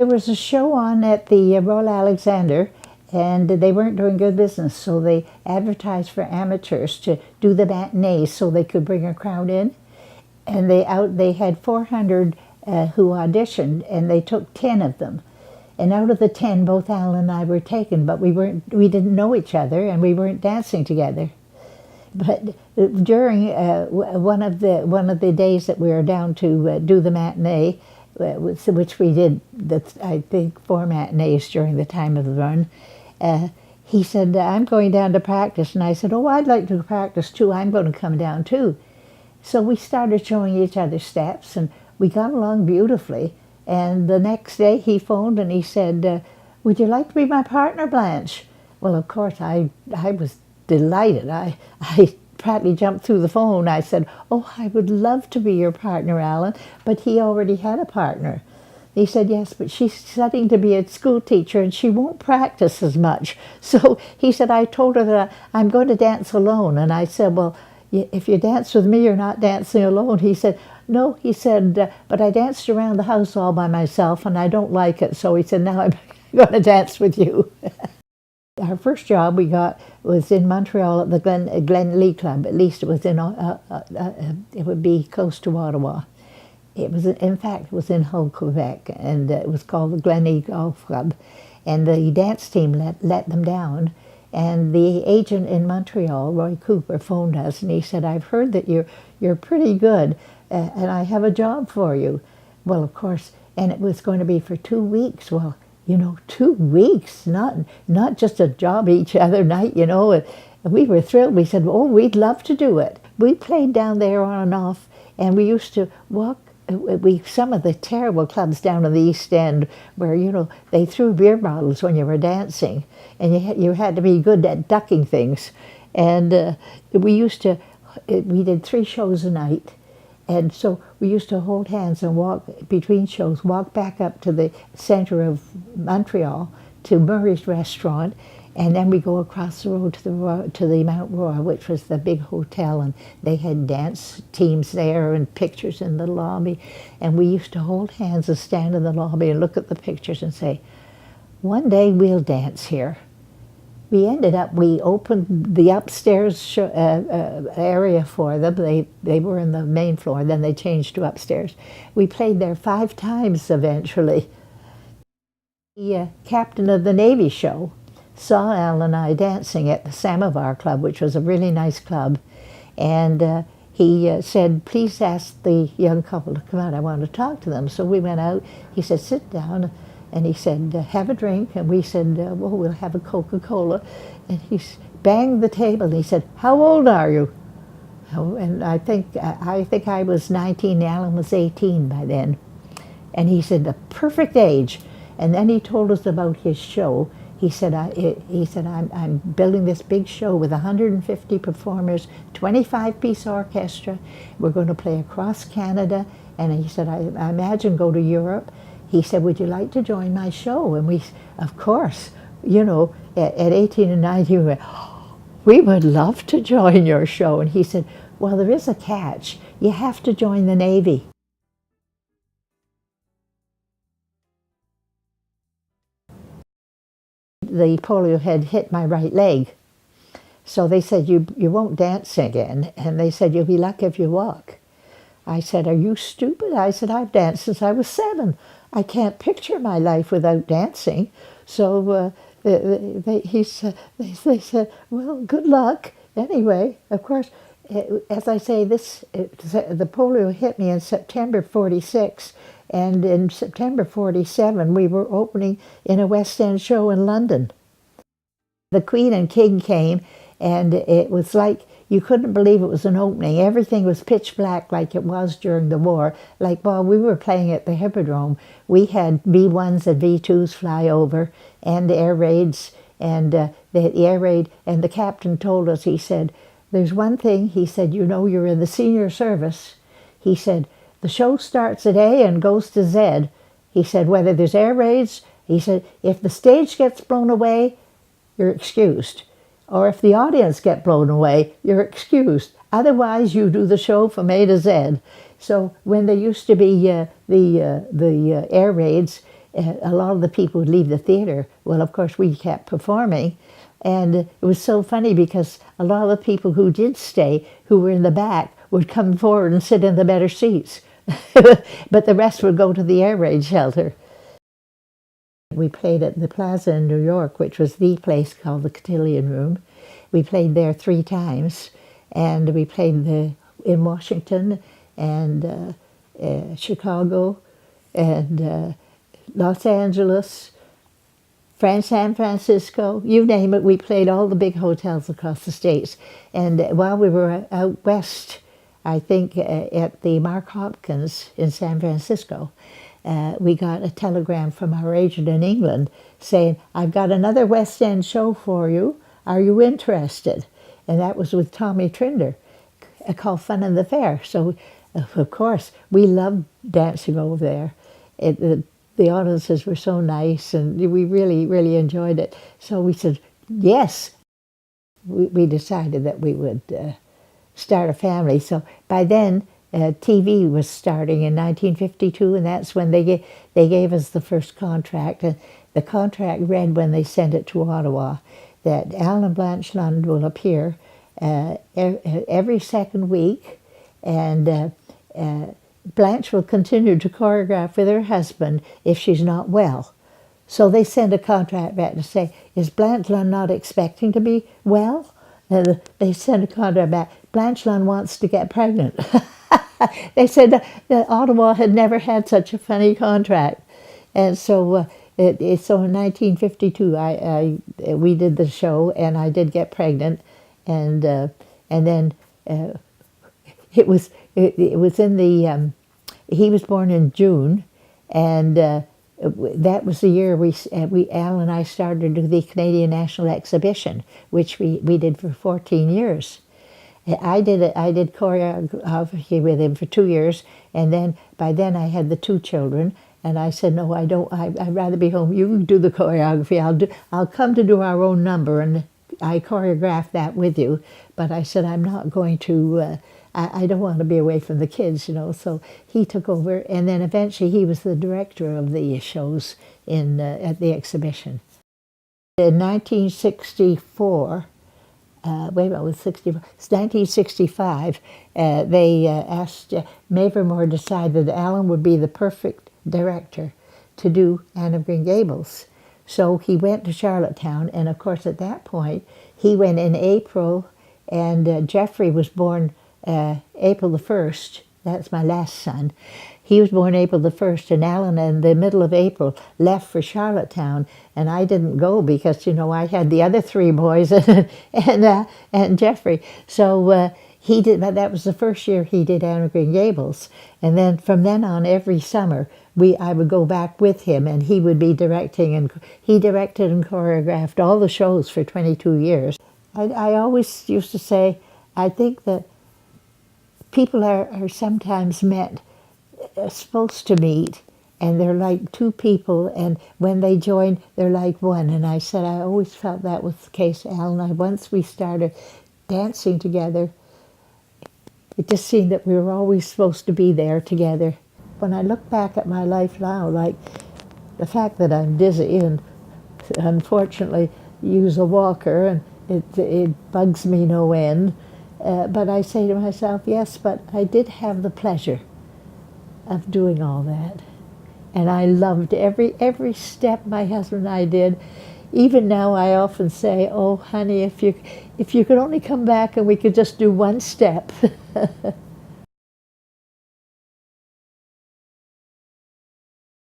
There was a show on at the Royal Alexander, and they weren't doing good business, so they advertised for amateurs to do the matinees so they could bring a crowd in. And they had 400 who auditioned, and they took 10 of them. And out of the 10, both Al and I were taken, but we didn't know each other, and we weren't dancing together. But during one of the days that we were down to do the matinee, which we did, I think 4 matinees during the time of the run, he said, I'm going down to practice. And I said, oh, I'd like to practice too. I'm going to come down too. So we started showing each other steps, and we got along beautifully. And the next day he phoned and he said, would you like to be my partner, Blanche? Well, of course, I was delighted. I practically jumped through the phone. I said, oh, I would love to be your partner, Alan. But he already had a partner. He said, yes, but she's studying to be a school teacher and she won't practice as much. So he said, I told her that I'm going to dance alone. And I said, well, if you dance with me, you're not dancing alone. He said, no, he said, but I danced around the house all by myself and I don't like it. So he said, now I'm going to dance with you. Our first job we got was in Montreal at the Glen Lee Club. At least it was in, it would be close to Ottawa. It was, in fact, it was in Hull, Quebec, and it was called the Glen Lee Golf Club. And the dance team let them down. And the agent in Montreal, Roy Cooper, phoned us and he said, I've heard that you're pretty good and I have a job for you. Well, of course, and it was going to be for 2 weeks. Well, you know, 2 weeks, not just a job each other night, you know. And we were thrilled. We said, oh, we'd love to do it. We played down there on and off, and we used to walk. Some of the terrible clubs down in the East End where, you know, they threw beer bottles when you were dancing, and you had to be good at ducking things. And we did 3 shows a night. And so we used to hold hands and walk between shows, walk back up to the center of Montreal to Murray's restaurant, and then we go across the road to the Mount Royal, which was the big hotel, and they had dance teams there and pictures in the lobby. And we used to hold hands and stand in the lobby and look at the pictures and say, one day we'll dance here. We opened the upstairs area for them. They were in the main floor, then they changed to upstairs. We played there 5 times eventually. The captain of the Navy show saw Al and I dancing at the Samovar Club, which was a really nice club. And he said, please ask the young couple to come out. I want to talk to them. So we went out. He said, sit down. And he said, have a drink. And we said, well, we'll have a Coca-Cola. And he banged the table and he said, how old are you? Oh, and I think I was 19, Alan was 18 by then. And he said, the perfect age. And then he told us about his show. He said, I'm building this big show with 150 performers, 25-piece orchestra. We're going to play across Canada. And he said, I imagine go to Europe. He said, would you like to join my show? And we, of course, you know, at 18 and 19, we went, oh, we would love to join your show. And he said, well, there is a catch. You have to join the Navy. The polio had hit my right leg. So they said, you won't dance again. And they said, you'll be lucky if you walk. I said, are you stupid? I said, I've danced since I was 7. I can't picture my life without dancing. So they said, well, good luck. Anyway, of course, as I say, the polio hit me in September 46, and in September 47, we were opening in a West End show in London. The Queen and King came, and it was like, you couldn't believe it was an opening. Everything was pitch black like it was during the war. Like while we were playing at the Hippodrome, we had B-1s and B-2s fly over and air raids. And the air raid, and the captain told us, he said, there's one thing, he said, you know you're in the senior service. He said, the show starts at A and goes to Z. He said, whether there's air raids, he said, if the stage gets blown away, you're excused. Or if the audience get blown away, you're excused. Otherwise, you do the show from A to Z. So when there used to be the air raids, a lot of the people would leave the theater. Well, of course, we kept performing. And it was so funny because a lot of the people who did stay, who were in the back, would come forward and sit in the better seats. But the rest would go to the air raid shelter. We played at the Plaza in New York, which was the place called the Cotillion Room. We played there 3 times. And we played in Washington and Chicago and Los Angeles, San Francisco, you name it. We played all the big hotels across the States. And while we were out west, I think at the Mark Hopkins in San Francisco, we got a telegram from our agent in England saying, "I've got another West End show for you. Are you interested?" And that was with Tommy Trinder, called Fun and the Fair. So, of course, we loved dancing over there. The audiences were so nice, and we really, really enjoyed it. So we said, yes. We decided that we would start a family. So by then, TV was starting in 1952, and that's when they gave us the first contract. And the contract read, when they sent it to Ottawa, that Alan and Blanche Lund will appear every second week, and Blanche will continue to choreograph with her husband if she's not well. So they sent a contract back to say, "Is Blanche Lund not expecting to be well?" And they sent a contract back, "Blanche Lund wants to get pregnant." They said that Ottawa had never had such a funny contract. And so so in 1952, we did the show, and I did get pregnant, and then it was in the he was born in June, and that was the year Al and I started to do the Canadian National Exhibition, which we did for 14 years. I did choreography with him for 2 years, and then by then I had the 2 children, and I said, "No, I don't. I'd rather be home. You do the choreography. I'll come to do our own number, and I choreographed that with you." But I said, "I'm not going to. I don't want to be away from the kids, you know." So he took over, and then eventually he was the director of the shows at the exhibition. In 1964. It was 1965, they asked, Mavermore decided that Alan would be the perfect director to do Anne of Green Gables. So he went to Charlottetown, and of course at that point, he went in April, and Jeffrey was born April the 1st. That's my last son. He was born April the 1st, and Alan in the middle of April left for Charlottetown, and I didn't go because, you know, I had the other 3 boys and Jeffrey. So he did, but that was the first year he did Anne of Green Gables. And then from then on, every summer, I would go back with him, and he would be directing, and he directed and choreographed all the shows for 22 years. I always used to say, I think that people are sometimes supposed to meet, and they're like 2 people, and when they join, they're like one. And I said I always felt that was the case, Al and I. Once we started dancing together, it just seemed that we were always supposed to be there together. When I look back at my life now, like the fact that I'm dizzy and unfortunately use a walker, and it bugs me no end, but I say to myself, yes, but I did have the pleasure of doing all that, and I loved every step my husband and I did. Even now I often say, "Oh honey, if you could only come back and we could just do one step."